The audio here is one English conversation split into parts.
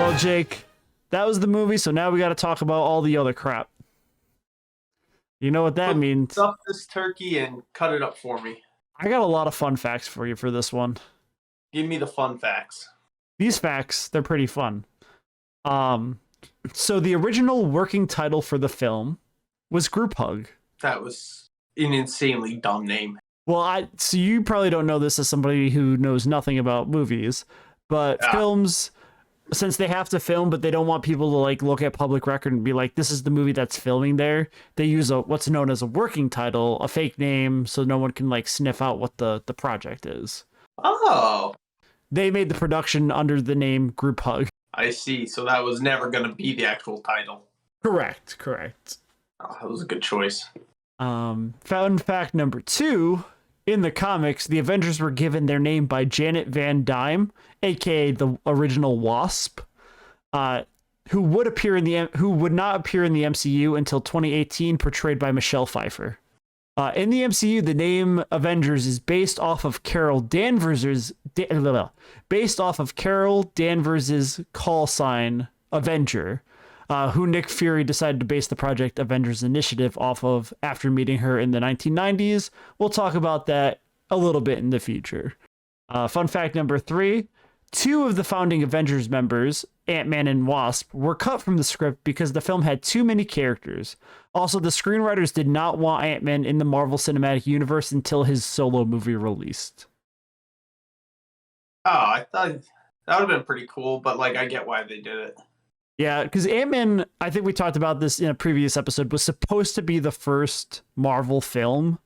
Well, Jake, that was the movie, so now we got to talk about all the other crap. You know what that means. Stuff this turkey and cut it up for me. I got a lot of fun facts for you for this one. Give me the fun facts. These facts, they're pretty fun. So the original working title for the film was Group Hug. That was an insanely dumb name. Well, so you probably don't know this as somebody who knows nothing about movies, but films, since they have to film, but they don't want people to like look at public record and be like, this is the movie that's filming there. They use what's known as a working title, a fake name, so no one can like sniff out what the project is. Oh. They made the production under the name Group Hug. I see. So that was never going to be the actual title. Correct. Oh, that was a good choice. Fun fact number 2. In the comics, the Avengers were given their name by Janet Van Dyne, aka the original Wasp, who would not appear in the MCU until 2018, portrayed by Michelle Pfeiffer. In the MCU, the name Avengers is based off of Carol Danvers's call sign Avenger, who Nick Fury decided to base the Project Avengers Initiative off of after meeting her in the 1990s. We'll talk about that a little bit in the future. Fun fact number 3, 2 of the founding Avengers members, Ant-Man and Wasp, were cut from the script because the film had too many characters. Also, the screenwriters did not want Ant-Man in the Marvel Cinematic Universe until his solo movie released. Oh, I thought that would have been pretty cool, but like I get why they did it. Yeah, because Ant-Man, I think we talked about this in a previous episode, was supposed to be the first Marvel film.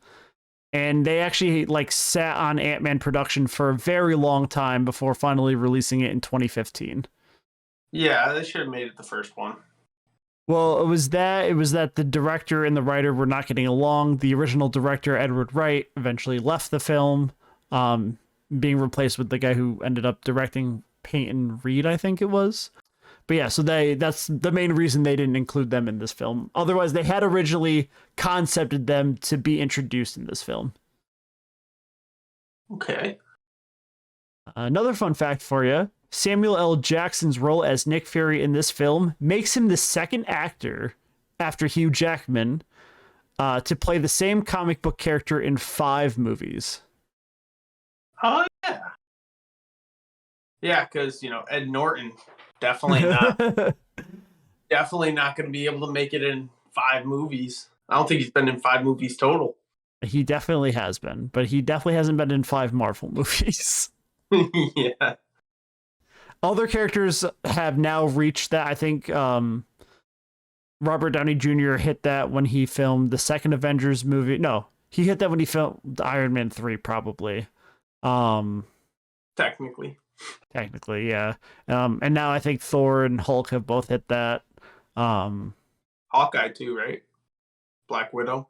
And they actually like sat on Ant-Man production for a very long time before finally releasing it in 2015. Yeah, they should have made it the first one. Well, it was that the director and the writer were not getting along. The original director, Edward Wright, eventually left the film, being replaced with the guy who ended up directing Peyton Reed, I think it was. But yeah, so that's the main reason they didn't include them in this film. Otherwise, they had originally concepted them to be introduced in this film. Okay. Another fun fact for you, Samuel L. Jackson's role as Nick Fury in this film makes him the second actor after Hugh Jackman to play the same comic book character in 5 movies. Oh, yeah. Yeah, because, Ed Norton... Definitely not going to be able to make it in 5 movies. I don't think he's been in 5 movies total. He definitely has been, but he definitely hasn't been in 5 Marvel movies. Yeah. Other characters have now reached that. I think Robert Downey Jr. hit that when he filmed the second Avengers movie. No, he hit that when he filmed Iron Man 3, probably. Technically, yeah. And now I think Thor and Hulk have both hit that. Hawkeye too, right? Black Widow,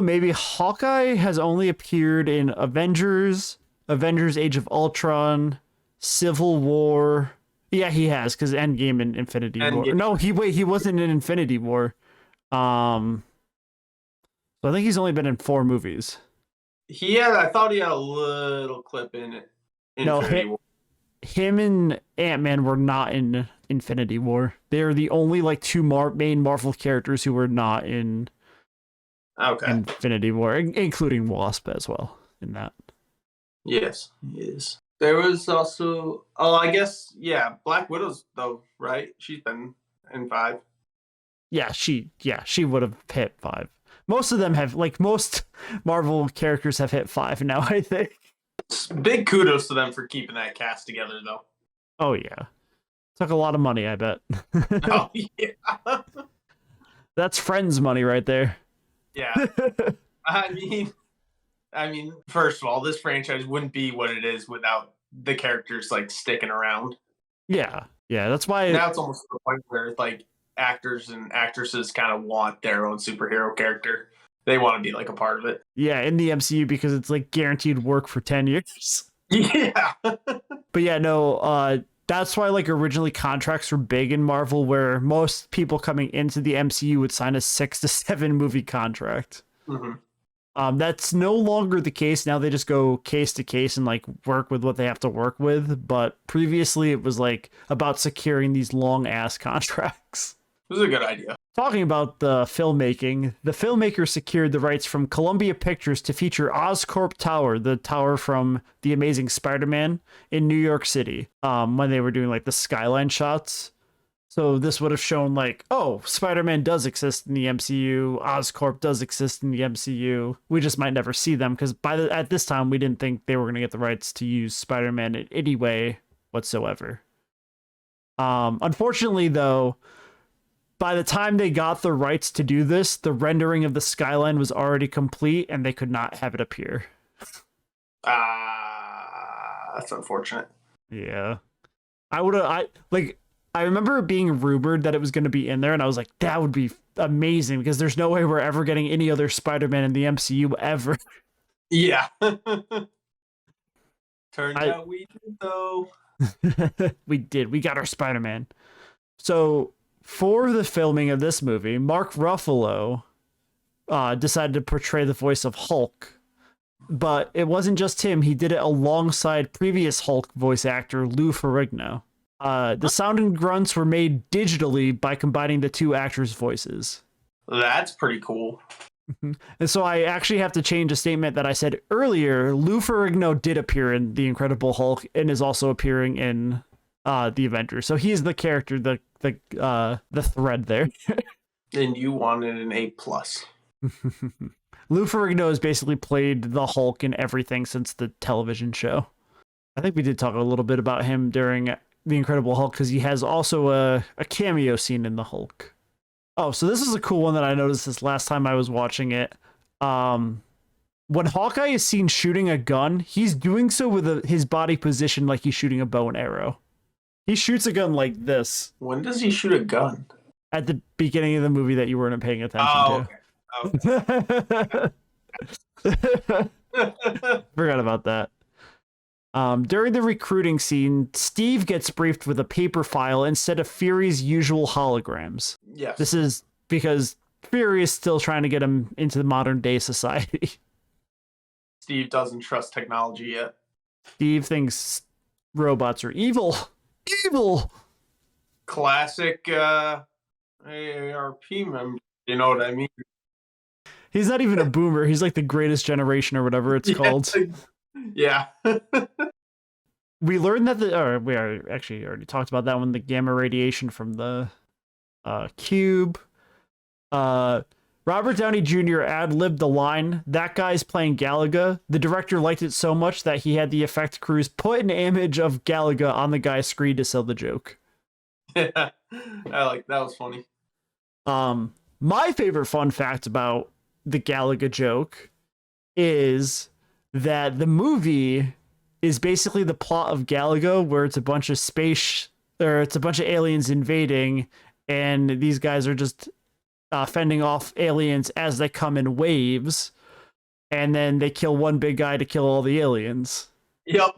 maybe. Hawkeye has only appeared in Avengers Age of Ultron, Civil War. Yeah, he has, because Endgame and Infinity War. No, he wasn't in Infinity War. So I think he's only been in 4 movies. I thought he had a little clip in it. No, him and Ant-Man were not in Infinity War. They're the only like 2 main Marvel characters who were not in Infinity War, including Wasp as well in that. Yes, he is. There was also, I guess, Black Widow's though, right? She's been in 5. Yeah, she would have hit 5. Most of them have, like most Marvel characters have hit 5 now, I think. Big kudos to them for keeping that cast together, though. Oh, yeah. Took a lot of money, I bet. Oh, yeah. That's Friends money right there. Yeah. I mean, first of all, this franchise wouldn't be what it is without the characters, like, sticking around. Yeah. Yeah, that's why... Now it's almost to the point where, like, actors and actresses kind of want their own superhero character. They want to be like a part of it. Yeah, in the MCU, because it's like guaranteed work for 10 years. Yeah. But yeah, no, that's why like originally contracts were big in Marvel, where most people coming into the MCU would sign a 6 to 7 movie contract. Mm-hmm. That's no longer the case. Now they just go case to case and like work with what they have to work with. But previously it was like about securing these long ass contracts. This is a good idea. Talking about the filmmaking, the filmmaker secured the rights from Columbia Pictures to feature Oscorp Tower, the tower from The Amazing Spider-Man, in New York City, when they were doing like the skyline shots. So this would have shown like, oh, Spider-Man does exist in the MCU, Oscorp does exist in the MCU. We just might never see them because at this time we didn't think they were going to get the rights to use Spider-Man in any way whatsoever. Unfortunately, though, by the time they got the rights to do this, the rendering of the skyline was already complete and they could not have it appear. That's unfortunate. Yeah. I remember it being rumored that it was going to be in there and I was like, that would be amazing because there's no way we're ever getting any other Spider-Man in the MCU ever. Yeah. Turns out we did though. We did. We got our Spider-Man. So for the filming of this movie, Mark Ruffalo decided to portray the voice of Hulk. But it wasn't just him. He did it alongside previous Hulk voice actor Lou Ferrigno. The sound and grunts were made digitally by combining the two actors' voices. That's pretty cool. And so I actually have to change a statement that I said earlier. Lou Ferrigno did appear in The Incredible Hulk and is also appearing in the Avengers. So he's the character, the thread there. And you wanted an A+. Lou Ferrigno has basically played the Hulk in everything since the television show. I think we did talk a little bit about him during The Incredible Hulk because he has also a cameo scene in the Hulk. Oh, so this is a cool one that I noticed this last time I was watching it. When Hawkeye is seen shooting a gun, he's doing so with his body positioned like he's shooting a bow and arrow. He shoots a gun like this. When does he shoot a gun? At the beginning of the movie that you weren't paying attention to. Okay. Forgot about that. During the recruiting scene, Steve gets briefed with a paper file instead of Fury's usual holograms. Yes. This is because Fury is still trying to get him into the modern day society. Steve doesn't trust technology yet. Steve thinks robots are evil. Evil! Classic AARP member. You know what I mean? He's not even a boomer. He's like the greatest generation or whatever it's called. Yeah. We learned that we actually already talked about that one, the gamma radiation from the cube. Robert Downey Jr. ad-libbed the line, "That guy's playing Galaga." The director liked it so much that he had the effect crews put an image of Galaga on the guy's screen to sell the joke. Yeah, that was funny. My favorite fun fact about the Galaga joke is that the movie is basically the plot of Galaga, where it's a bunch of aliens invading, and these guys are just fending off aliens as they come in waves, and then they kill one big guy to kill all the aliens. Yep.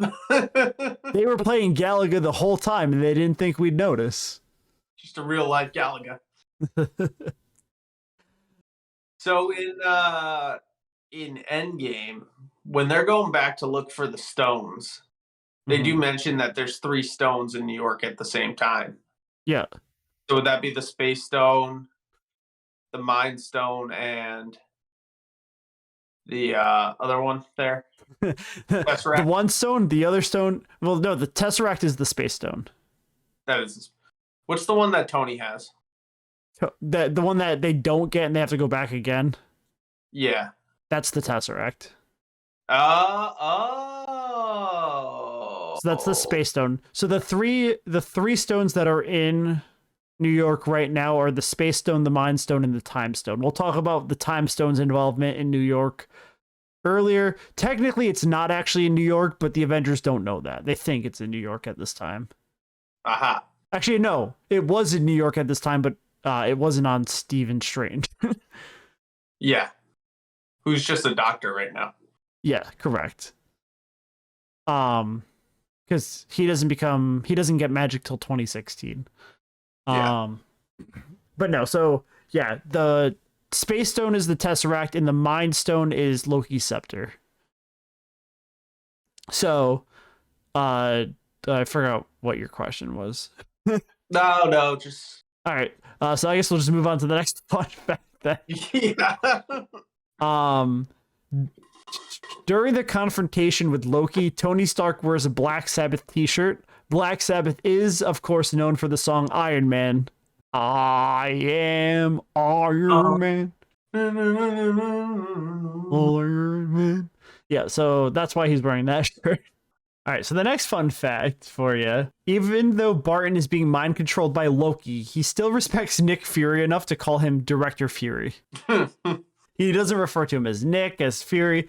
They were playing Galaga the whole time, and they didn't think we'd notice. Just a real life Galaga. So in Endgame, when they're going back to look for the stones, they do mention that there's 3 stones in New York at the same time. Yeah. So would that be the Space Stone, the Mind Stone, and the other one there? Tesseract? The one stone, the other stone. Well, no, the Tesseract is the Space Stone. That is. What's the one that Tony has? The one that they don't get and they have to go back again. Yeah. That's the Tesseract. Oh. So that's the Space Stone. So the three stones that are in New York right now are the Space Stone, the Mind Stone, and the Time Stone. We'll talk about the Time Stone's involvement in New York earlier. Technically, it's not actually in New York, but the Avengers don't know that. They think it's in New York at this time. Aha. Actually, no. It was in New York at this time, but it wasn't on Stephen Strange. Yeah. Who's just a doctor right now. Yeah, correct. Because he doesn't get magic till 2016. Yeah. But no, so yeah, the Space Stone is the Tesseract, and the Mind Stone is Loki's scepter. So, I forgot what your question was. No, just All right. So I guess we'll just move on to the next fun fact then. yeah. During the confrontation with Loki, Tony Stark wears a Black Sabbath t-shirt. Black Sabbath is, of course, known for the song Iron Man. I am Iron Man. Iron Man. Yeah, so that's why he's wearing that shirt. All right, so the next fun fact for you. Even though Barton is being mind controlled by Loki, he still respects Nick Fury enough to call him Director Fury. He doesn't refer to him as Nick, as Fury.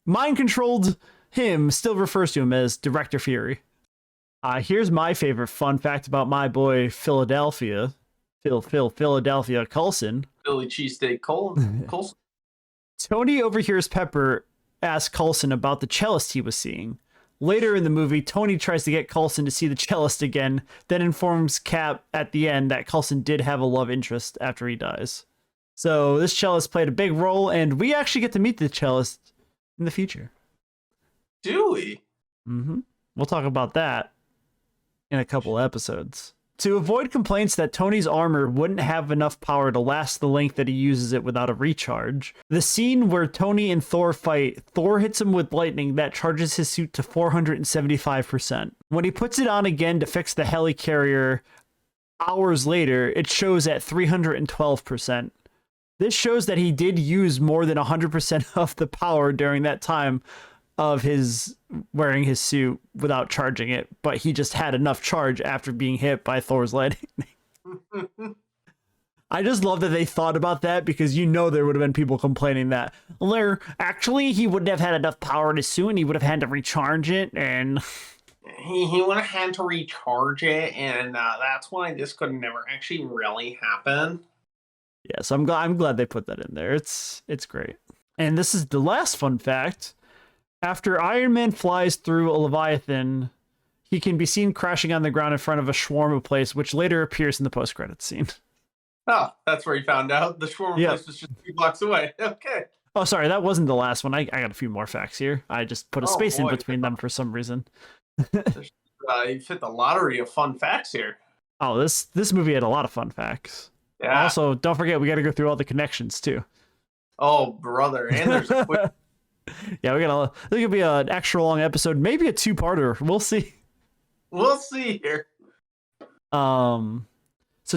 Mind controlled him still refers to him as Director Fury. Here's my favorite fun fact about my boy Philadelphia. Philadelphia Coulson. Philly cheesesteak Coulson. Tony overhears Pepper ask Coulson about the cellist he was seeing. Later in the movie, Tony tries to get Coulson to see the cellist again, then informs Cap at the end that Coulson did have a love interest after he dies. So this cellist played a big role, and we actually get to meet the cellist in the future. Do we? Mm-hmm. We'll talk about that in a couple episodes. To avoid complaints that Tony's armor wouldn't have enough power to last the length that he uses it without a recharge, the scene where Tony and Thor fight, Thor hits him with lightning that charges his suit to 475%. When he puts it on again to fix the helicarrier hours later, it shows at 312%. This shows that he did use more than 100% of the power during that time of his wearing his suit without charging it, but he just had enough charge after being hit by Thor's lightning. I just love that they thought about that, because you know there would have been people complaining that, well, actually he wouldn't have had enough power in his suit and he would have had to recharge it, and he would have had to recharge it, and that's why this could never actually really happen. Yeah, so I'm glad they put that in there. It's great. And this is the last fun fact. After Iron Man flies through a Leviathan, he can be seen crashing on the ground in front of a shawarma place, which later appears in the post-credits scene. Oh, that's where he found out. The shawarma place was just 2 blocks away. Okay. Oh, sorry, that wasn't the last one. I got a few more facts here. I just put a space in between them for some reason. You fit the lottery of fun facts here. Oh, this movie had a lot of fun facts. Yeah. Also, don't forget, we got to go through all the connections, too. Oh, brother. And there's a quick... Yeah, this could be an extra long episode, maybe a 2-parter. We'll see. We'll see here. So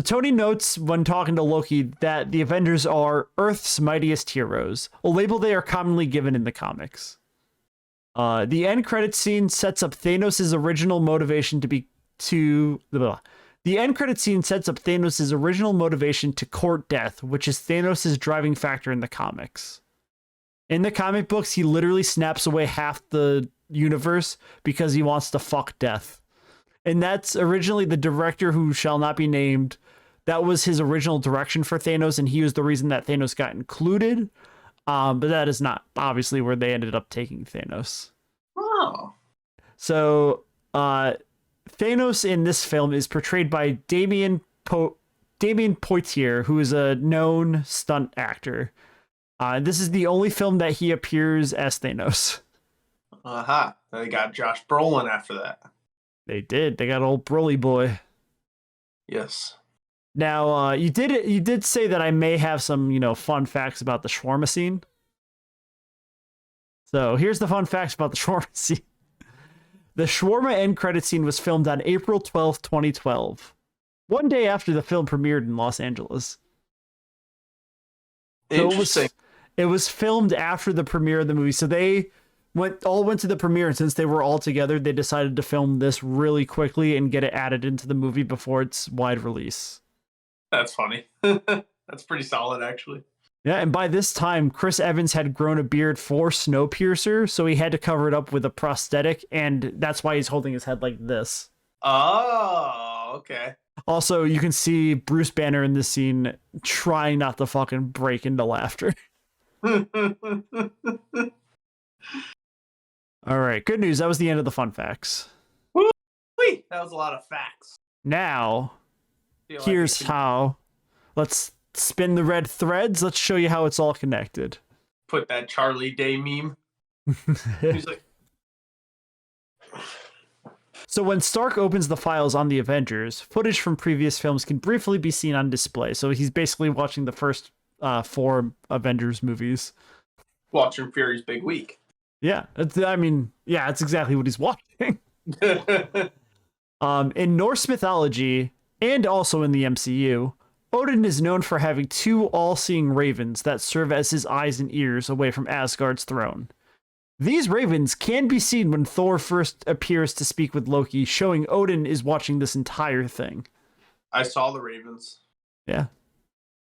Tony notes when talking to Loki that the Avengers are Earth's mightiest heroes, a label they are commonly given in the comics. The end credits scene sets up Thanos' original motivation The end credit scene sets up Thanos' original motivation to court death, which is Thanos' driving factor in the comics. In the comic books, he literally snaps away half the universe because he wants to fuck death. And that's originally the director, who shall not be named. That was his original direction for Thanos, and he was the reason that Thanos got included. But that is not obviously where they ended up taking Thanos. Oh. So, Thanos in this film is portrayed by Damien Poitier, who is a known stunt actor. This is the only film that he appears as Thanos. Aha. They got Josh Brolin after that. They did. They got old Broly boy. Yes. Now, you did say that I may have some, fun facts about the shawarma scene. So here's the fun facts about the shawarma scene. The shawarma end credit scene was filmed on April 12th, 2012. One day after the film premiered in Los Angeles. Interesting. So it was filmed after the premiere of the movie. So they went to the premiere, and since they were all together, they decided to film this really quickly and get it added into the movie before its wide release. That's funny. That's pretty solid, actually. Yeah, and by this time, Chris Evans had grown a beard for Snowpiercer, so he had to cover it up with a prosthetic, and that's why he's holding his head like this. Oh, okay. Also, you can see Bruce Banner in this scene trying not to fucking break into laughter. All right, good news. That was the end of the fun facts. Woo-wee. That was a lot of facts. Now, here's how. Let's spin the red threads. Let's show you how it's all connected. Put that Charlie Day meme. He's like, so when Stark opens the files on the Avengers, footage from previous films can briefly be seen on display. So he's basically watching the first 4 Avengers movies. Watching Fury's big week. Yeah, it's exactly what he's watching. In Norse mythology, and also in the MCU, Odin is known for having 2 all-seeing ravens that serve as his eyes and ears away from Asgard's throne. These ravens can be seen when Thor first appears to speak with Loki, showing Odin is watching this entire thing. I saw the ravens. Yeah.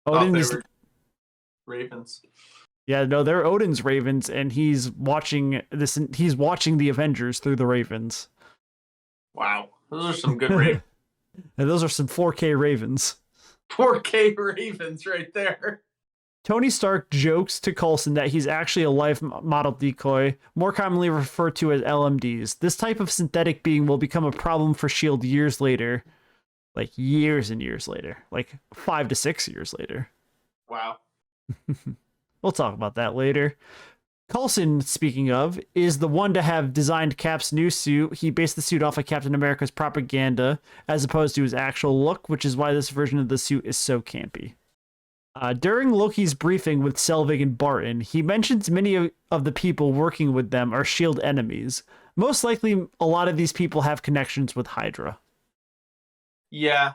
Odin is ravens. Yeah, no, they're Odin's ravens, and he's watching this. He's watching the Avengers through the ravens. Wow, those are some good ravens. And those are some 4K ravens. 4K ravens right there. Tony Stark jokes to Coulson that he's actually a life model decoy, more commonly referred to as LMDs. This type of synthetic being will become a problem for S.H.I.E.L.D. years later. Like years and years later. Like 5 to 6 years later. Wow. We'll talk about that later. Coulson, speaking of, is the one to have designed Cap's new suit. He based the suit off of Captain America's propaganda, as opposed to his actual look, which is why this version of the suit is so campy. During Loki's briefing with Selvig and Barton, he mentions many of the people working with them are S.H.I.E.L.D. enemies. Most likely, a lot of these people have connections with Hydra. Yeah.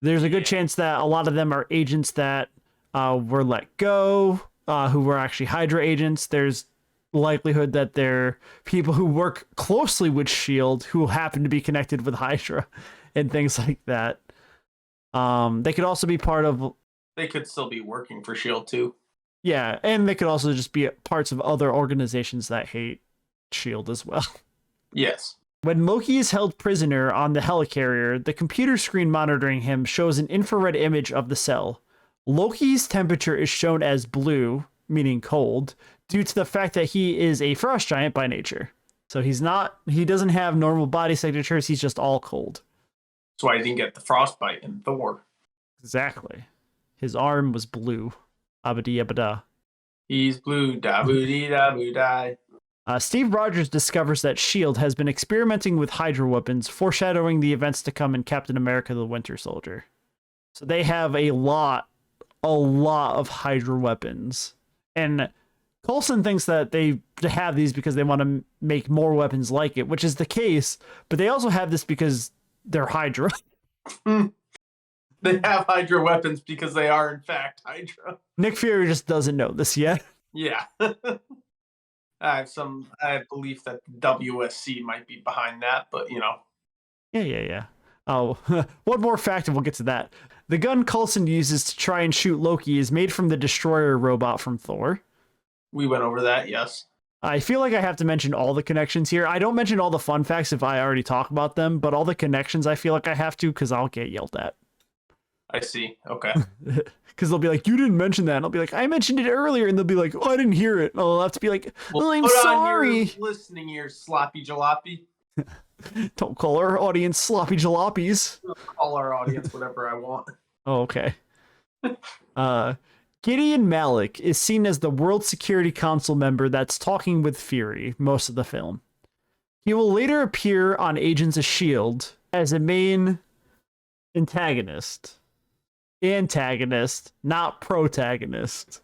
There's a good chance that a lot of them are agents that were let go, who were actually Hydra agents. There's likelihood that they're people who work closely with S.H.I.E.L.D. who happen to be connected with Hydra and things like that. They could also be part of... They could still be working for S.H.I.E.L.D. too. Yeah, and they could also just be parts of other organizations that hate S.H.I.E.L.D. as well. Yes. When Loki is held prisoner on the helicarrier, the computer screen monitoring him shows an infrared image of the cell. Loki's temperature is shown as blue, meaning cold, due to the fact that he is a frost giant by nature. So he doesn't have normal body signatures, he's just all cold. That's why he didn't get the frostbite in Thor. Exactly. His arm was blue. Abadi abada. He's blue, da boo dee da boo die. Steve Rogers discovers that S.H.I.E.L.D. has been experimenting with Hydra weapons, foreshadowing the events to come in Captain America the Winter Soldier. So they have a lot of Hydra weapons. And Coulson thinks that they have these because they want to make more weapons like it, which is the case, but they also have this because they're Hydra. They have Hydra weapons because they are, in fact, Hydra. Nick Fury just doesn't know this yet. Yeah. I have belief that WSC might be behind that, but you know. Yeah. Oh, one more fact, and we'll get to that. The gun Coulson uses to try and shoot Loki is made from the Destroyer robot from Thor. We went over that, yes. I feel like I have to mention all the connections here. I don't mention all the fun facts if I already talk about them, but all the connections I feel like I have to because I'll get yelled at. I see. Okay. Because they'll be like, you didn't mention that. And I'll be like, I mentioned it earlier. And they'll be like, oh, I didn't hear it. And I'll have to be like, well, I'm sorry. On your listening ears, sloppy jalopy. Don't call our audience sloppy jalopies. I'll call our audience whatever I want. Oh, okay. Gideon Malik is seen as the World Security Council member that's talking with Fury most of the film. He will later appear on Agents of S.H.I.E.L.D. as a main antagonist, not protagonist.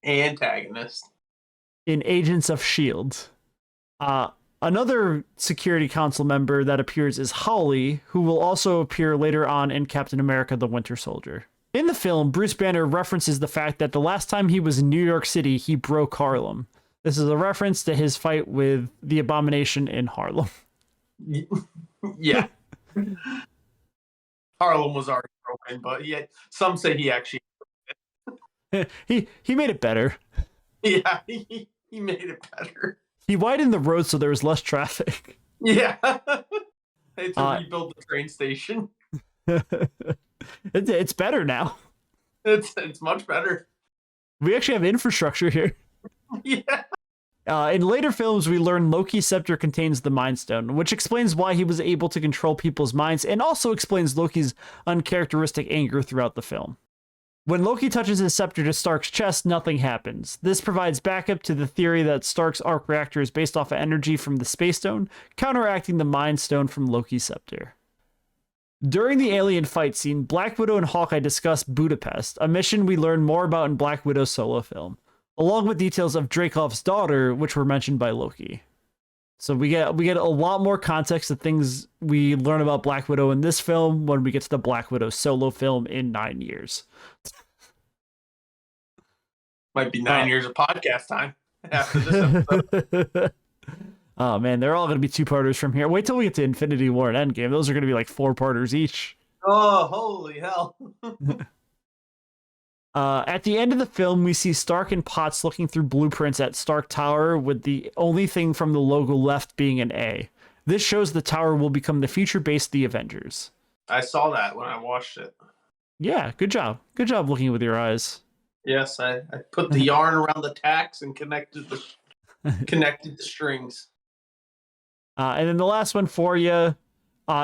Antagonist. In Agents of S.H.I.E.L.D. Another Security Council member that appears is Hawley, who will also appear later on in Captain America the Winter Soldier. In the film, Bruce Banner references the fact that the last time he was in New York City, he broke Harlem. This is a reference to his fight with the Abomination in Harlem. Yeah. Harlem was already broken, but some say he actually... he made it better. Yeah, he made it better. He widened the road so there was less traffic. Yeah. They had to rebuild the train station. It's better now. It's much better. We actually have infrastructure here. Yeah. In later films, we learn Loki's scepter contains the Mind Stone, which explains why he was able to control people's minds and also explains Loki's uncharacteristic anger throughout the film. When Loki touches his scepter to Stark's chest, nothing happens. This provides backup to the theory that Stark's arc reactor is based off of energy from the Space Stone, counteracting the Mind Stone from Loki's scepter. During the alien fight scene, Black Widow and Hawkeye discuss Budapest, a mission we learn more about in Black Widow's solo film, along with details of Dreykov's daughter, which were mentioned by Loki. So we get a lot more context of things we learn about Black Widow in this film when we get to the Black Widow solo film in 9 years. Might be 9 years of podcast time after this episode. Oh man, they're all going to be 2-parters from here. Wait till we get to Infinity War and Endgame. Those are going to be like 4-parters each. Oh, holy hell. At the end of the film, we see Stark and Potts looking through blueprints at Stark Tower, with the only thing from the logo left being an A. This shows the tower will become the future base of the Avengers. I saw that when I watched it. Yeah, good job. Good job looking with your eyes. Yes, I put the yarn around the tacks and connected the strings. And then the last one for you.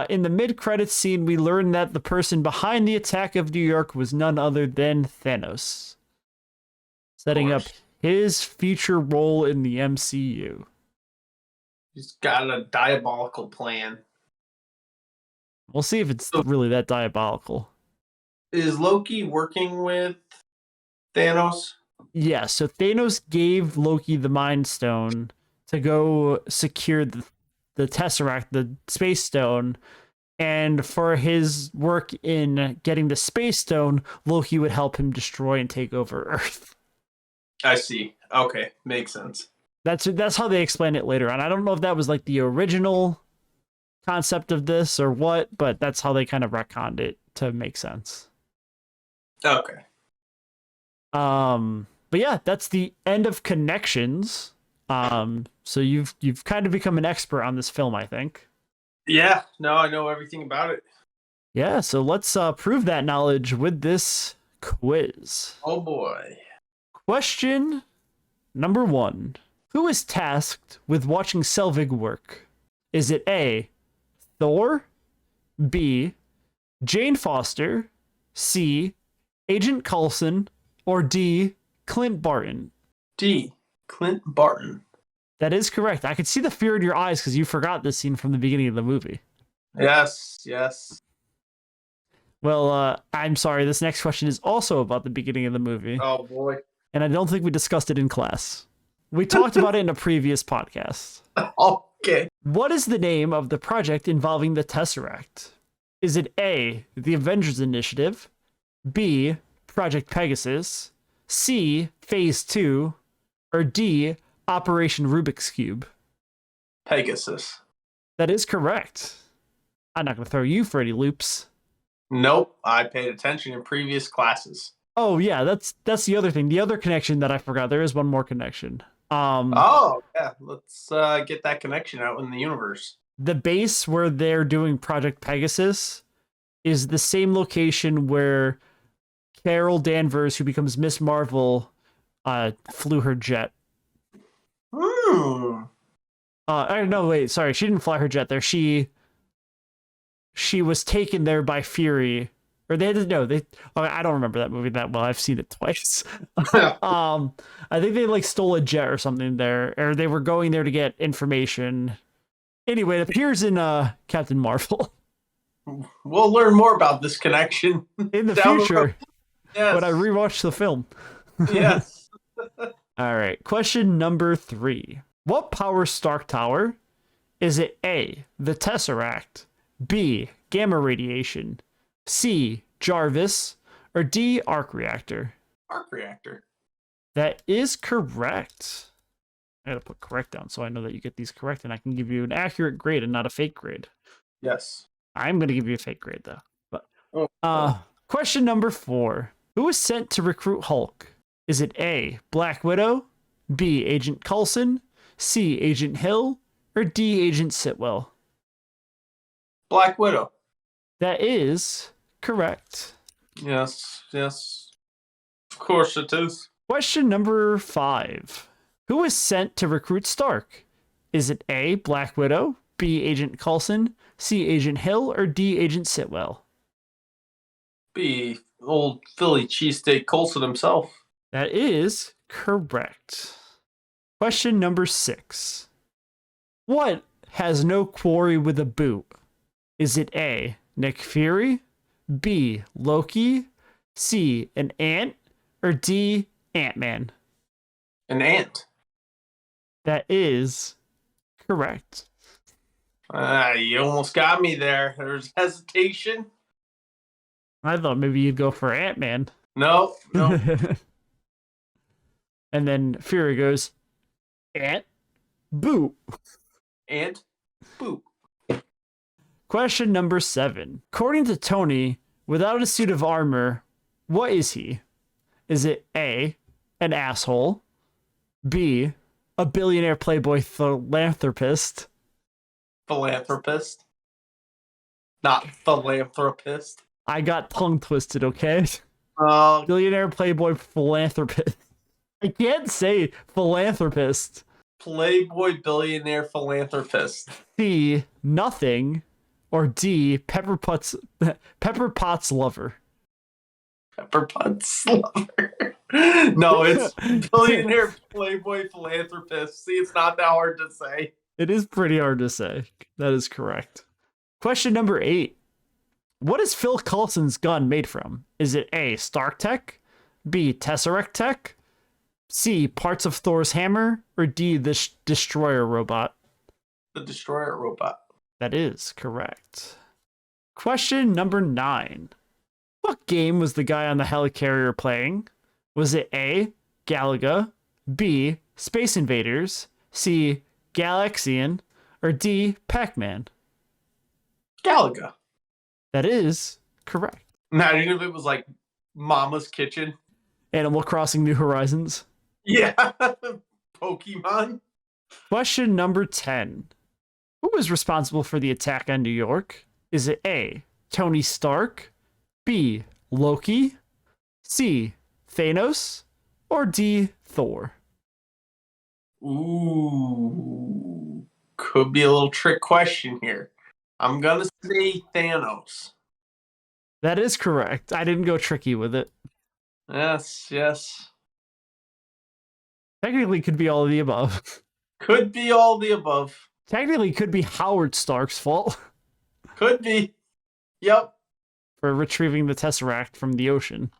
In the mid-credits scene, we learn that the person behind the attack of New York was none other than Thanos, setting up his future role in the MCU. He's got a diabolical plan. We'll see if it's really that diabolical. Is Loki working with Thanos? Yeah, so Thanos gave Loki the Mind Stone to go secure the Tesseract, the Space Stone, and for his work in getting the Space Stone, Loki would help him destroy and take over Earth. I see. Okay, makes sense. That's how they explain it later on. I don't know if that was like the original concept of this or what, but that's how they kind of retconned it to make sense. Okay. But yeah, that's the end of connections. So you've kind of become an expert on this film, I think. Yeah, no, I know everything about it. Yeah, so let's prove that knowledge with this quiz. Oh boy. Question number 1. Who is tasked with watching Selvig work? Is it A, Thor, B, Jane Foster, C, Agent Coulson, or D, Clint Barton? D, Clint Barton. That is correct. I could see the fear in your eyes because you forgot this scene from the beginning of the movie. Yes. Well, I'm sorry. This next question is also about the beginning of the movie. Oh boy. And I don't think we discussed it in class. We talked about it in a previous podcast. Okay. What is the name of the project involving the Tesseract? Is it A, the Avengers Initiative, B, Project Pegasus, C, Phase 2, or D, Operation Rubik's Cube? Pegasus. That is correct. I'm not going to throw you for any loops. Nope, I paid attention in previous classes. Oh yeah, that's the other thing. The other connection that I forgot. There is one more connection. Oh yeah, let's get that connection out in the universe. The base where they're doing Project Pegasus is the same location where Carol Danvers, who becomes Miss Marvel, flew her jet. No, wait, sorry, she didn't fly her jet there. She was taken there by Fury, or they had to know. I don't remember that movie that well. I've seen it twice. I think they like stole a jet or something there, or they were going there to get information. Anyway, it appears in Captain Marvel. We'll learn more about this connection in the future. Yes. When I rewatch the film. Yes. All right. Question number 3. What powers Stark Tower? Is it A, the Tesseract, B, gamma radiation, C, Jarvis, or D, arc reactor? Arc reactor. That is correct. I gotta put correct down so I know that you get these correct and I can give you an accurate grade and not a fake grade. Yes. I'm gonna give you a fake grade though. But question number 4. Who was sent to recruit Hulk? Is it A, Black Widow, B, Agent Coulson, C, Agent Hill, or D, Agent Sitwell? Black Widow. That is correct. Yes. Of course it is. Question number 5. Who was sent to recruit Stark? Is it A, Black Widow, B, Agent Coulson, C, Agent Hill, or D, Agent Sitwell? B, Old Philly cheesesteak Colson himself. That is correct. Question number 6. What has no quarry with a boot? Is it A, Nick Fury, B, Loki, C, an ant, or D, Ant-Man? An ant. That is correct. You almost got me there. There's hesitation. I thought maybe you'd go for Ant-Man. No. And then Fury goes, Ant, boot. Ant, boot. Question number 7. According to Tony, without a suit of armor, what is he? Is it A, an asshole, B, a billionaire playboy philanthropist, Philanthropist. Not philanthropist. I got tongue twisted, okay? Oh, Billionaire playboy philanthropist. I can't say philanthropist. playboy billionaire philanthropist. C, nothing, or D, Pepper Potts lover. Pepper Potts lover. No, it's billionaire playboy philanthropist. See, it's not that hard to say. It is pretty hard to say. That is correct. Question number 8. What is Phil Coulson's gun made from? Is it A, Stark Tech, B, Tesseract Tech, C, parts of Thor's hammer, or D, the Destroyer robot? The Destroyer robot. That is correct. Question number 9. What game was the guy on the helicarrier playing? Was it A, Galaga, B, Space Invaders, C, Galaxian, or D, Pac-Man? Galaga. That is correct. Imagine if it was like Mama's Kitchen. Animal Crossing New Horizons. Yeah. Pokemon. Question number 10. Who was responsible for the attack on New York? Is it A, Tony Stark, B, Loki, C, Thanos, or D, Thor? Ooh. Could be a little trick question here. I'm going to say Thanos. That is correct. I didn't go tricky with it. Yes. Technically could be all of the above. Could be all the above. Technically could be Howard Stark's fault Could be. Yep. for retrieving the Tesseract from the ocean.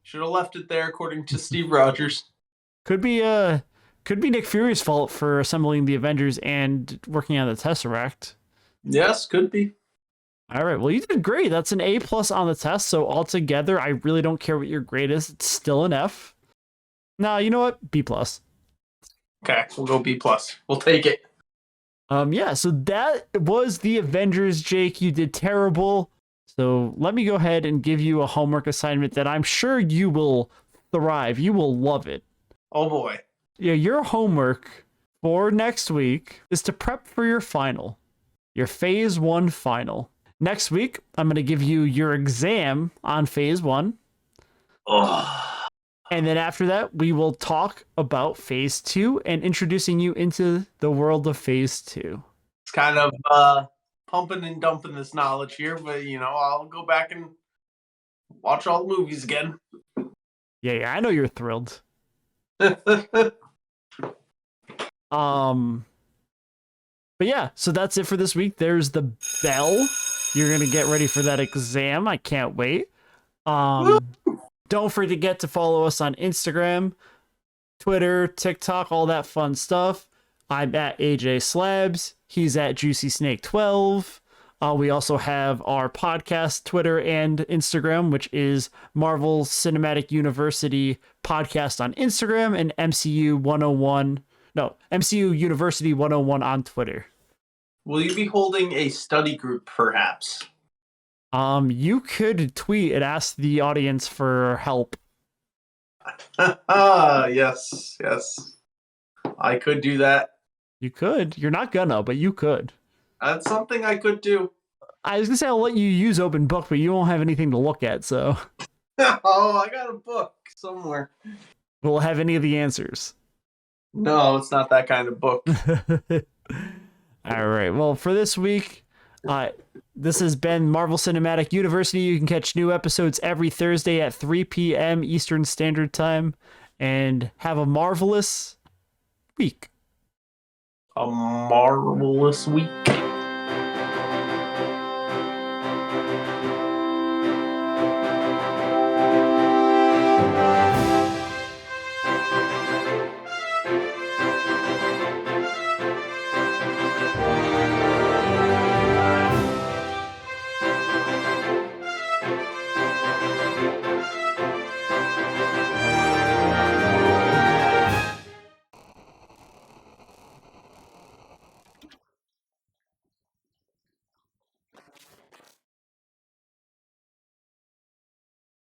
Should have left it there according to Steve Rogers. Could be Nick Fury's fault for assembling the Avengers and working on the Tesseract. Yes, could be. All right, well, you did great. That's an A+ on the test. So altogether, I really don't care what your grade is. It's still an F. No, you know what? B+. Okay, we'll go B+. We'll take it. Yeah, so that was the Avengers, Jake. You did terrible. So let me go ahead and give you a homework assignment that I'm sure you will thrive. You will love it. Oh boy. Yeah, your homework for next week is to prep for your final, your phase 1 final. Next week, I'm going to give you your exam on phase 1. Oh. And then after that, we will talk about phase 2 and introducing you into the world of phase 2. It's kind of pumping and dumping this knowledge here, but I'll go back and watch all the movies again. Yeah, I know you're thrilled. But yeah, so that's it for this week. There's the bell. You're gonna get ready for that exam. I can't wait. Don't forget to follow us on Instagram, Twitter, TikTok, all that fun stuff. I'm at AJ Slabs. He's at Juicy Snake 12. We also have our podcast, Twitter, and Instagram, which is Marvel Cinematic University Podcast on Instagram and MCU University 101 on Twitter. Will you be holding a study group, perhaps? You could tweet and ask the audience for help. Yes. I could do that. You could. You're not gonna, but you could. That's something I could do. I was gonna say I'll let you use open book, but you won't have anything to look at, so Oh, I got a book somewhere. we'll have any of the answers. No, it's not that kind of book. All right. Well, for this week, This has been Marvel Cinematic University. You can catch new episodes every Thursday at 3 p.m. Eastern Standard Time. And have a marvelous week. A marvelous week.